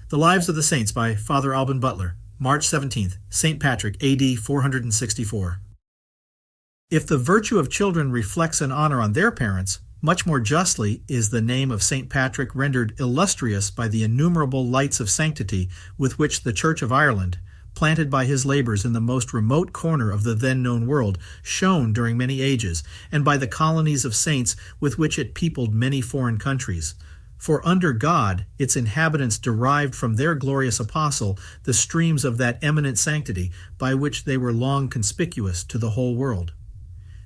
The Lives of the Saints by Father Alban Butler, March 17th, St. Patrick, A.D. 464. If the virtue of children reflects an honor on their parents, much more justly is the name of St. Patrick rendered illustrious by the innumerable lights of sanctity with which the Church of Ireland, planted by his labors in the most remote corner of the then-known world, shone during many ages, and by the colonies of saints with which it peopled many foreign countries. For under God, its inhabitants derived from their glorious apostle the streams of that eminent sanctity by which they were long conspicuous to the whole world.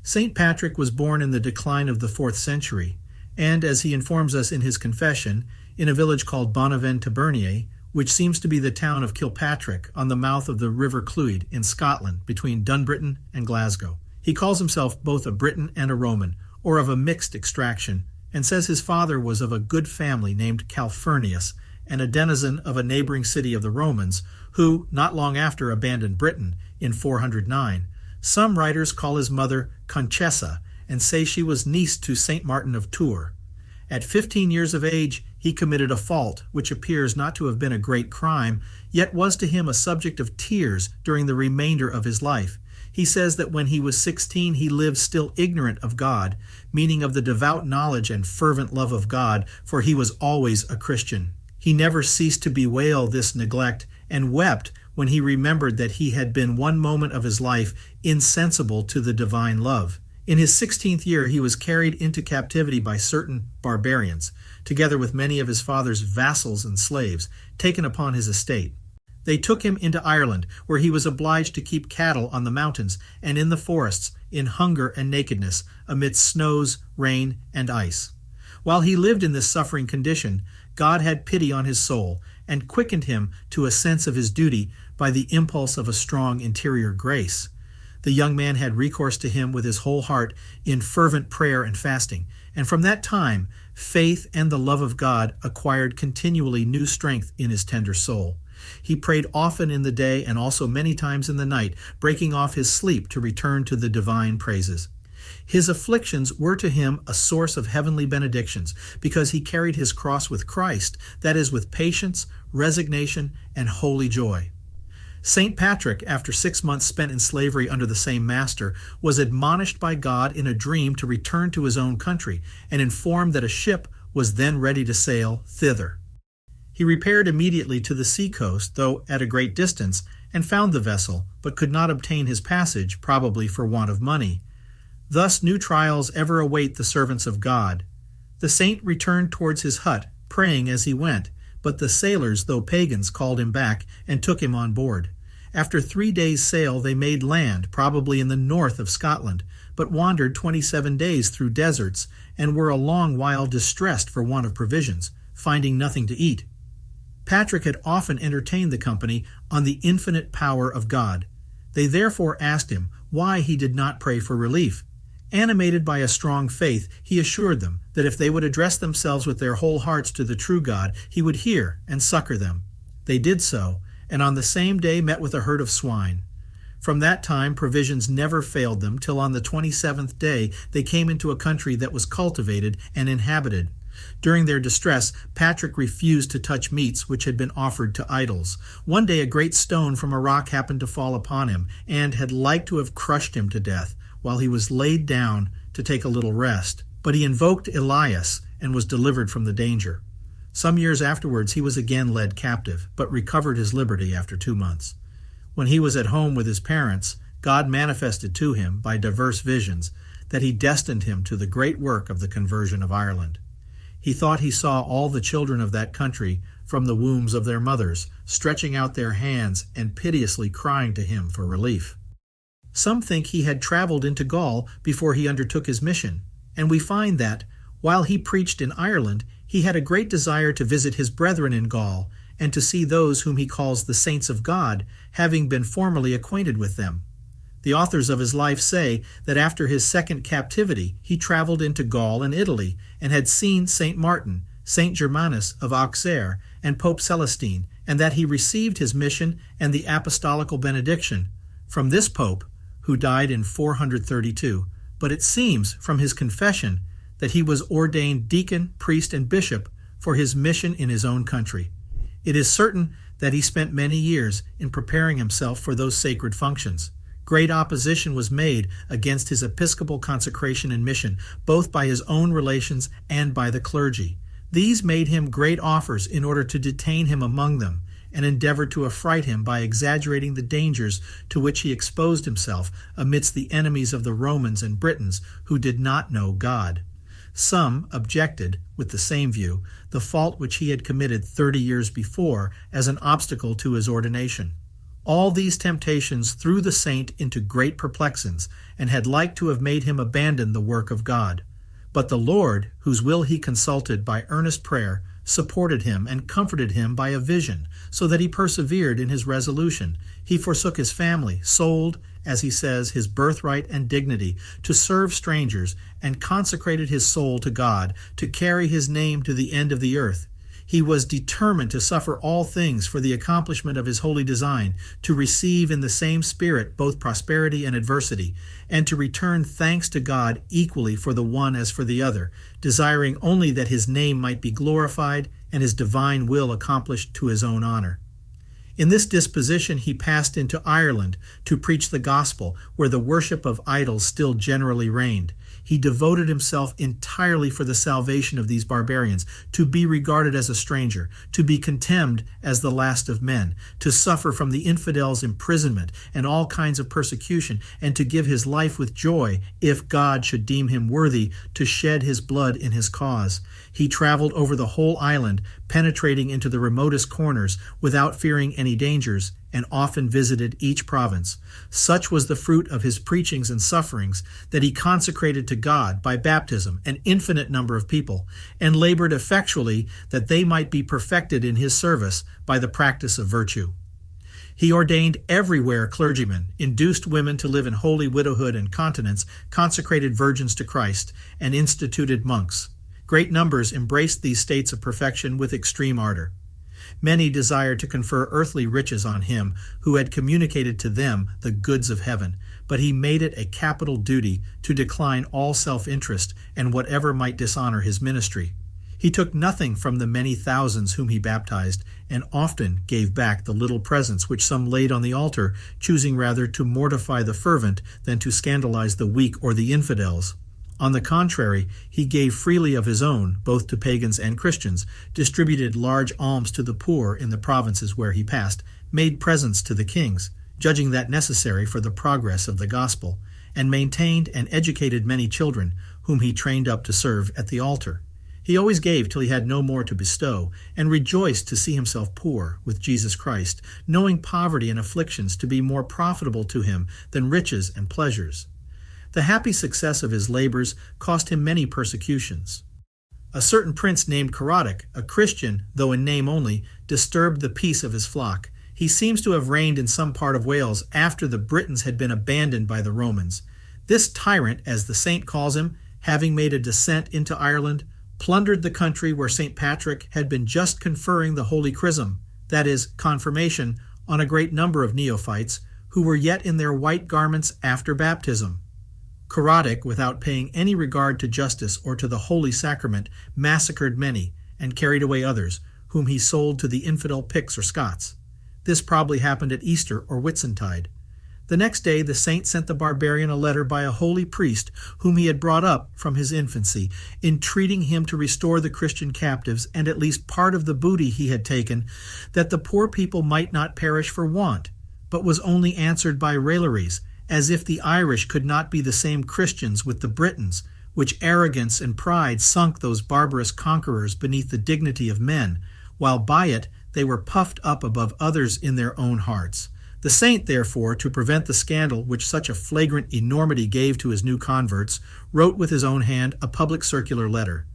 St. Patrick was born in the decline of the 4th century, and, as he informs us in his confession, in a village called Bonaventure, which seems to be the town of Kilpatrick on the mouth of the River Clwyd in Scotland between Dunbritton and Glasgow. He calls himself both a Briton and a Roman, or of a mixed extraction, and says his father was of a good family named Calphurnius, and a denizen of a neighboring city of the Romans, who, not long after, abandoned Britain in 409. Some writers call his mother Conchessa, and say she was niece to St. Martin of Tours. At 15 years of age, he committed a fault, which appears not to have been a great crime, yet was to him a subject of tears during the remainder of his life. He says that when he was 16, he lived still ignorant of God, meaning of the devout knowledge and fervent love of God, for he was always a Christian. He never ceased to bewail this neglect, and wept when he remembered that he had been one moment of his life insensible to the divine love. In his 16th year, he was carried into captivity by certain barbarians, together with many of his father's vassals and slaves, taken upon his estate. They took him into Ireland, where he was obliged to keep cattle on the mountains and in the forests, in hunger and nakedness, amidst snows, rain, and ice. While he lived in this suffering condition, God had pity on his soul, and quickened him to a sense of his duty by the impulse of a strong interior grace. The young man had recourse to him with his whole heart in fervent prayer and fasting, and from that time, faith and the love of God acquired continually new strength in his tender soul. He prayed often in the day and also many times in the night, breaking off his sleep to return to the divine praises. His afflictions were to him a source of heavenly benedictions, because he carried his cross with Christ, that is, with patience, resignation, and holy joy. St. Patrick, after 6 months spent in slavery under the same master, was admonished by God in a dream to return to his own country, and informed that a ship was then ready to sail thither. He repaired immediately to the sea-coast, though at a great distance, and found the vessel, but could not obtain his passage, probably for want of money. Thus new trials ever await the servants of God. The saint returned towards his hut, praying as he went, but the sailors, though pagans, called him back and took him on board. After 3 days' sail they made land, probably in the north of Scotland, but wandered 27 days through deserts, and were a long while distressed for want of provisions, finding nothing to eat. Patrick had often entertained the company on the infinite power of God. They therefore asked him why he did not pray for relief. Animated by a strong faith, he assured them that if they would address themselves with their whole hearts to the true God, he would hear and succor them. They did so, and on the same day met with a herd of swine. From that time provisions never failed them, till on the 27th day they came into a country that was cultivated and inhabited. During their distress, Patrick refused to touch meats which had been offered to idols. One day a great stone from a rock happened to fall upon him, and had like to have crushed him to death, while he was laid down to take a little rest. But he invoked Elias, and was delivered from the danger. Some years afterwards he was again led captive, but recovered his liberty after 2 months. When he was at home with his parents, God manifested to him, by diverse visions, that he destined him to the great work of the conversion of Ireland. He thought he saw all the children of that country from the wombs of their mothers, stretching out their hands and piteously crying to him for relief. Some think he had traveled into Gaul before he undertook his mission, and we find that, while he preached in Ireland, he had a great desire to visit his brethren in Gaul, and to see those whom he calls the saints of God, having been formerly acquainted with them. The authors of his life say that after his second captivity he traveled into Gaul and Italy, and had seen St. Martin, St. Germanus of Auxerre, and Pope Celestine, and that he received his mission and the apostolical benediction from this pope, who died in 432, but it seems from his confession that he was ordained deacon, priest, and bishop for his mission in his own country. It is certain that he spent many years in preparing himself for those sacred functions. Great opposition was made against his episcopal consecration and mission, both by his own relations and by the clergy. These made him great offers in order to detain him among them, and endeavored to affright him by exaggerating the dangers to which he exposed himself amidst the enemies of the Romans and Britons who did not know God. Some objected, with the same view, the fault which he had committed 30 years before as an obstacle to his ordination. All these temptations threw the saint into great perplexings, and had like to have made him abandon the work of God. But the Lord, whose will he consulted by earnest prayer, supported him and comforted him by a vision, so that he persevered in his resolution. He forsook his family, sold, as he says, his birthright and dignity, to serve strangers, and consecrated his soul to God, to carry his name to the end of the earth. He was determined to suffer all things for the accomplishment of his holy design, to receive in the same spirit both prosperity and adversity, and to return thanks to God equally for the one as for the other, desiring only that his name might be glorified and his divine will accomplished to his own honor. In this disposition he passed into Ireland to preach the gospel, where the worship of idols still generally reigned. He devoted himself entirely for the salvation of these barbarians, to be regarded as a stranger, to be contemned as the last of men, to suffer from the infidels' imprisonment and all kinds of persecution, and to give his life with joy, if God should deem him worthy to shed his blood in his cause. He traveled over the whole island, penetrating into the remotest corners without fearing any dangers, and often visited each province. Such was the fruit of his preachings and sufferings that he consecrated to God by baptism an infinite number of people, and labored effectually that they might be perfected in his service by the practice of virtue. He ordained everywhere clergymen, induced women to live in holy widowhood and continence, consecrated virgins to Christ, and instituted monks. Great numbers embraced these states of perfection with extreme ardor. Many desired to confer earthly riches on him who had communicated to them the goods of heaven, but he made it a capital duty to decline all self-interest and whatever might dishonor his ministry. He took nothing from the many thousands whom he baptized, and often gave back the little presents which some laid on the altar, choosing rather to mortify the fervent than to scandalize the weak or the infidels. On the contrary, he gave freely of his own, both to pagans and Christians, distributed large alms to the poor in the provinces where he passed, made presents to the kings, judging that necessary for the progress of the gospel, and maintained and educated many children, whom he trained up to serve at the altar. He always gave till he had no more to bestow, and rejoiced to see himself poor with Jesus Christ, knowing poverty and afflictions to be more profitable to him than riches and pleasures. The happy success of his labors cost him many persecutions. A certain prince named Carodic, a Christian, though in name only, disturbed the peace of his flock. He seems to have reigned in some part of Wales after the Britons had been abandoned by the Romans. This tyrant, as the saint calls him, having made a descent into Ireland, plundered the country where St. Patrick had been just conferring the holy chrism, that is, confirmation, on a great number of neophytes, who were yet in their white garments after baptism. Carodic, without paying any regard to justice or to the holy sacrament, massacred many, and carried away others, whom he sold to the infidel Picts or Scots. This probably happened at Easter or Whitsuntide. The next day the saint sent the barbarian a letter by a holy priest whom he had brought up from his infancy, entreating him to restore the Christian captives and at least part of the booty he had taken, that the poor people might not perish for want, but was only answered by railleries, as if the Irish could not be the same Christians with the Britons, which arrogance and pride sunk those barbarous conquerors beneath the dignity of men, while by it they were puffed up above others in their own hearts. The saint, therefore, to prevent the scandal which such a flagrant enormity gave to his new converts, wrote with his own hand a public circular letter.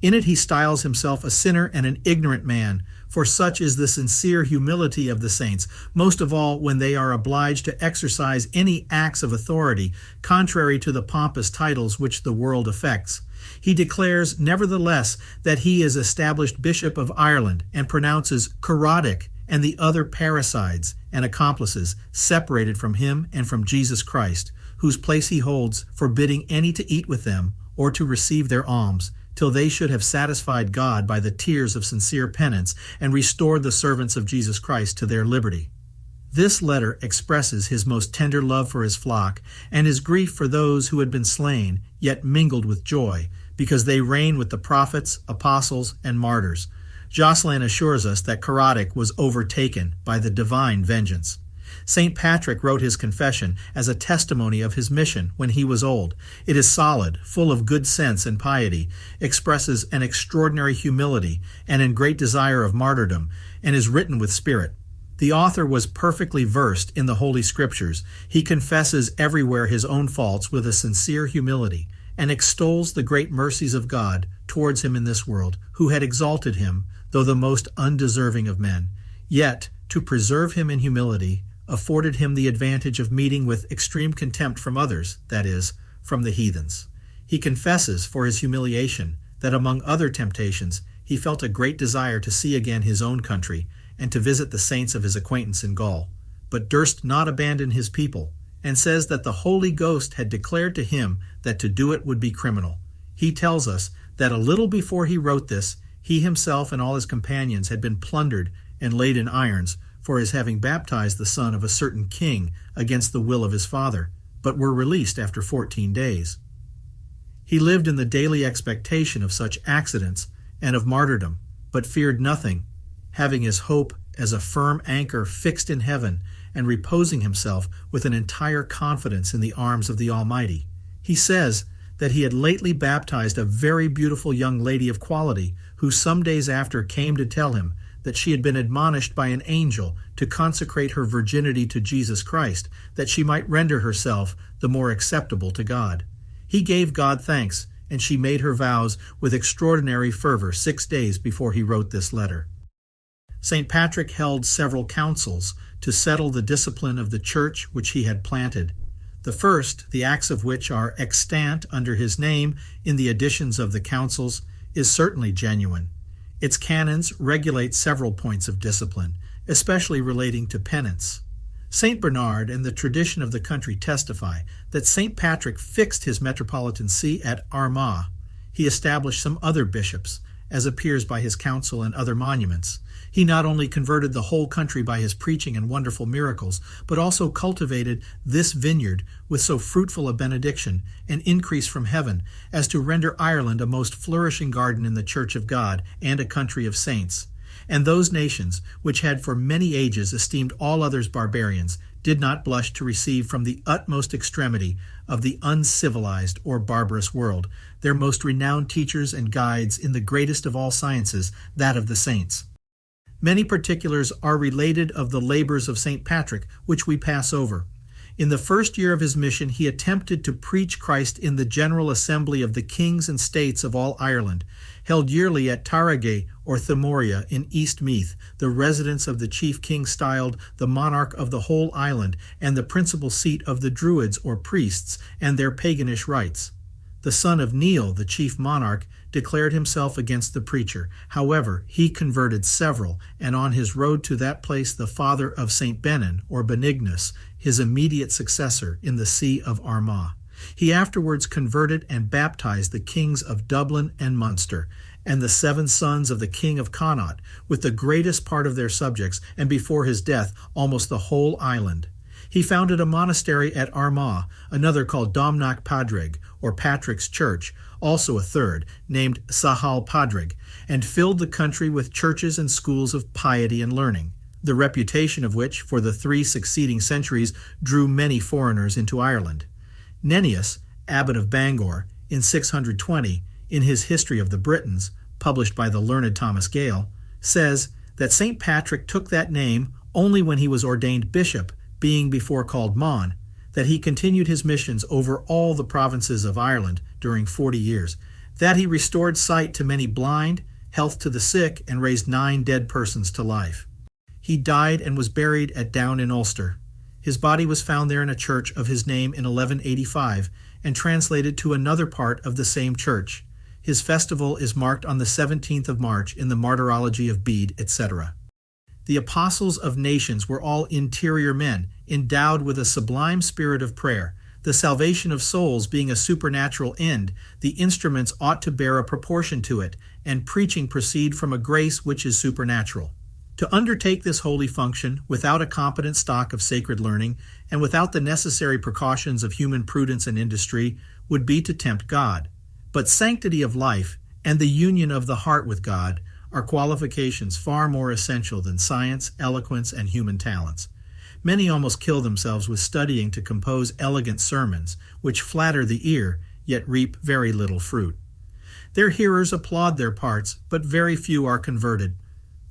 In it he styles himself a sinner and an ignorant man, for such is the sincere humility of the saints, most of all when they are obliged to exercise any acts of authority, contrary to the pompous titles which the world affects. He declares, nevertheless, that he is established Bishop of Ireland, and pronounces Carodic and the other parricides and accomplices separated from him and from Jesus Christ, whose place he holds, forbidding any to eat with them or to receive their alms, till they should have satisfied God by the tears of sincere penance and restored the servants of Jesus Christ to their liberty. This letter expresses his most tender love for his flock and his grief for those who had been slain, yet mingled with joy, because they reign with the prophets, apostles, and martyrs. Jocelyn assures us that Caradoc was overtaken by the divine vengeance. St. Patrick wrote his confession as a testimony of his mission when he was old. It is solid, full of good sense and piety, expresses an extraordinary humility and in great desire of martyrdom, and is written with spirit. The author was perfectly versed in the Holy Scriptures. He confesses everywhere his own faults with a sincere humility, and extols the great mercies of God towards him in this world, who had exalted him, though the most undeserving of men, yet, to preserve him in humility, afforded him the advantage of meeting with extreme contempt from others, that is, from the heathens. He confesses, for his humiliation, that among other temptations, he felt a great desire to see again his own country, and to visit the saints of his acquaintance in Gaul, but durst not abandon his people, and says that the Holy Ghost had declared to him that to do it would be criminal. He tells us that a little before he wrote this, he himself and all his companions had been plundered and laid in irons for his having baptized the son of a certain king against the will of his father, but were released after 14 days. He lived in the daily expectation of such accidents and of martyrdom, but feared nothing, having his hope as a firm anchor fixed in heaven and reposing himself with an entire confidence in the arms of the Almighty. He says that he had lately baptized a very beautiful young lady of quality, who some days after came to tell him that she had been admonished by an angel to consecrate her virginity to Jesus Christ, that she might render herself the more acceptable to God. He gave God thanks, and she made her vows with extraordinary fervor 6 days before he wrote this letter. St. Patrick held several councils to settle the discipline of the church which he had planted. The first, the acts of which are extant under his name in the editions of the councils, is certainly genuine. Its canons regulate several points of discipline, especially relating to penance. St. Bernard and the tradition of the country testify that St. Patrick fixed his metropolitan see at Armagh. He established some other bishops, as appears by his council and other monuments. He not only converted the whole country by his preaching and wonderful miracles, but also cultivated this vineyard with so fruitful a benediction and increase from heaven as to render Ireland a most flourishing garden in the Church of God and a country of saints. And those nations, which had for many ages esteemed all others barbarians, did not blush to receive from the utmost extremity of the uncivilized or barbarous world their most renowned teachers and guides in the greatest of all sciences, that of the saints. Many particulars are related of the labors of St. Patrick, which we pass over. In the first year of his mission, he attempted to preach Christ in the General Assembly of the kings and states of all Ireland, held yearly at Tyrants or Thymoria in East Meath, the residence of the chief king styled the monarch of the whole island and the principal seat of the Druids or priests and their paganish rites. The son of Neil, the chief monarch, declared himself against the preacher. However, he converted several, and on his road to that place the father of St. Benin, or Benignus, his immediate successor in the see of Armagh. He afterwards converted and baptized the kings of Dublin and Munster, and the 7 sons of the king of Connaught, with the greatest part of their subjects, and before his death almost the whole island. He founded a monastery at Armagh, another called Domnach Padraig, or Patrick's Church, also a third, named Sahal Padraig, and filled the country with churches and schools of piety and learning, the reputation of which for the 3 succeeding centuries drew many foreigners into Ireland. Nennius, abbot of Bangor, in 620, in his History of the Britons, published by the learned Thomas Gale, says that St. Patrick took that name only when he was ordained bishop, being before called Mon, that he continued his missions over all the provinces of Ireland during 40 years, that he restored sight to many blind, health to the sick, and raised 9 dead persons to life. He died and was buried at Down in Ulster. His body was found there in a church of his name in 1185 and translated to another part of the same church. His festival is marked on the 17th of March in the Martyrology of Bede, etc. The apostles of nations were all interior men, endowed with a sublime spirit of prayer. The salvation of souls being a supernatural end, the instruments ought to bear a proportion to it, and preaching proceed from a grace which is supernatural. To undertake this holy function without a competent stock of sacred learning, and without the necessary precautions of human prudence and industry, would be to tempt God. But sanctity of life, and the union of the heart with God, are qualifications far more essential than science, eloquence, and human talents. Many almost kill themselves with studying to compose elegant sermons, which flatter the ear, yet reap very little fruit. Their hearers applaud their parts, but very few are converted.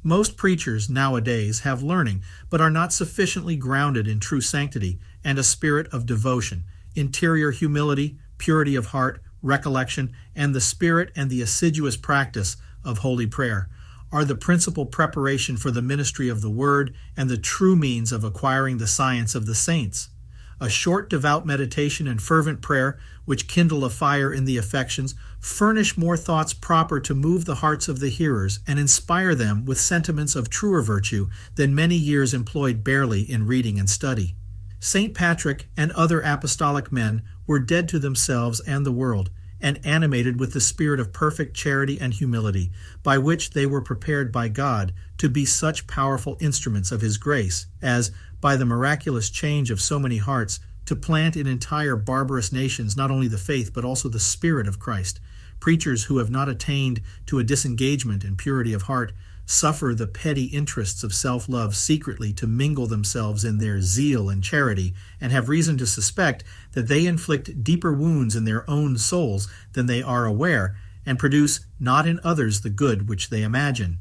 Most preachers nowadays have learning, but are not sufficiently grounded in true sanctity and a spirit of devotion, interior humility, purity of heart, recollection, and the spirit and the assiduous practice of holy prayer are the principal preparation for the ministry of the Word and the true means of acquiring the science of the saints. A short devout meditation and fervent prayer, which kindle a fire in the affections, furnish more thoughts proper to move the hearts of the hearers and inspire them with sentiments of truer virtue than many years employed barely in reading and study. St. Patrick and other apostolic men were dead to themselves and the world, and animated with the spirit of perfect charity and humility, by which they were prepared by God to be such powerful instruments of His grace, as, by the miraculous change of so many hearts, to plant in entire barbarous nations not only the faith but also the Spirit of Christ. Preachers who have not attained to a disengagement and purity of heart suffer the petty interests of self-love secretly to mingle themselves in their zeal and charity, and have reason to suspect that they inflict deeper wounds in their own souls than they are aware, and produce not in others the good which they imagine.